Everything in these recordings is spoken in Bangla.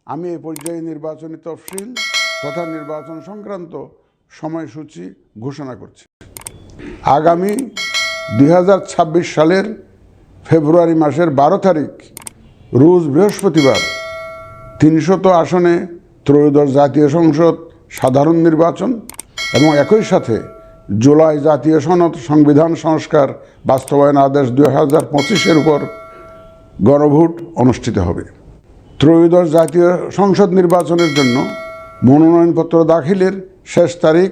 আমি এই পর্যায়ে নির্বাচনী তফসিল তথা নির্বাচন সংক্রান্ত সময়সূচি ঘোষণা করছি। আগামী 2026 সালের ফেব্রুয়ারি মাসের 12 তারিখ রোজ বৃহস্পতিবার 300 আসনে ত্রয়োদশ জাতীয় সংসদ সাধারণ নির্বাচন এবং একই সাথে জুলাই জাতীয় সনদ সংবিধান সংস্কার বাস্তবায়ন আদেশ 2025-এর উপর গণভোট অনুষ্ঠিত হবে। ত্রয়োদশ জাতীয় সংসদ নির্বাচনের জন্য মনোনয়নপত্র দাখিলের শেষ তারিখ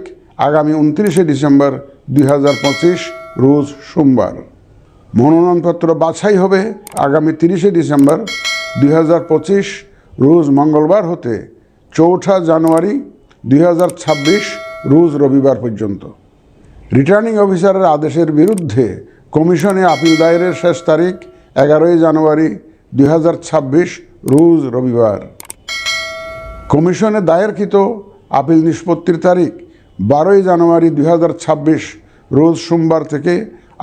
আগামী 29 ডিসেম্বর 2025 রোজ সোমবার। মনোনয়নপত্র বাছাই হবে আগামী 30 ডিসেম্বর 2025 রোজ মঙ্গলবার হতে 4 জানুয়ারি 2026 রোজ রবিবার পর্যন্ত। রিটার্নিং অফিসারের আদেশের বিরুদ্ধে কমিশনে আপিল দায়েরের শেষ তারিখ 11 জানুয়ারি 2026 রোজ রবিবার। কমিশনে দায়েরকৃত আপিল নিষ্পত্তির তারিখ 12 জানুয়ারি 2026 রোজ সোমবার থেকে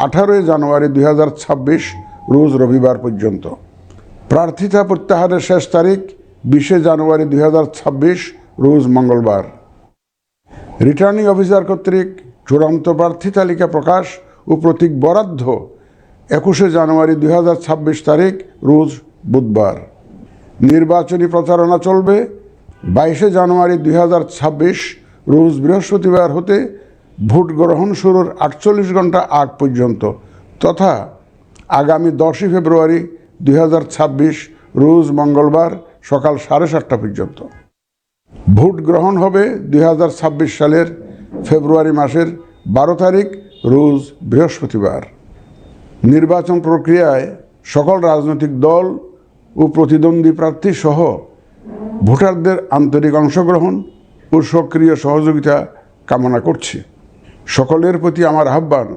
18 জানুয়ারি 2026 রোজ রবিবার পর্যন্ত। প্রার্থিতা প্রত্যাহারের শেষ তারিখ 20 জানুয়ারি 2026 রোজ মঙ্গলবার। রিটার্নিং অফিসার কর্তৃক চূড়ান্ত প্রার্থী তালিকা প্রকাশ ও প্রতীক বরাদ্দ 21 জানুয়ারি 2026 তারিখ রোজ বুধবার। নির্বাচনী প্রচারণা চলবে 22 জানুয়ারি 2026 রোজ বৃহস্পতিবার হতে ভোট গ্রহণ শুরুর 48 ঘন্টা আগ পর্যন্ত তথা আগামী 10 ফেব্রুয়ারি 2026 রোজ মঙ্গলবার সকাল 7:30 পর্যন্ত। ভোট গ্রহণ হবে 2026 সালের ফেব্রুয়ারি মাসের 12 তারিখ রোজ বৃহস্পতিবার। নির্বাচন প্রক্রিয়ায় সকল রাজনৈতিক দল ও প্রতিদ্বন্দ্বী প্রার্থী সহ ভোটারদের আন্তরিক অংশগ্রহণ ও সক্রিয় সহযোগিতা কামনা করছি। সকলের প্রতি আমার আহ্বান,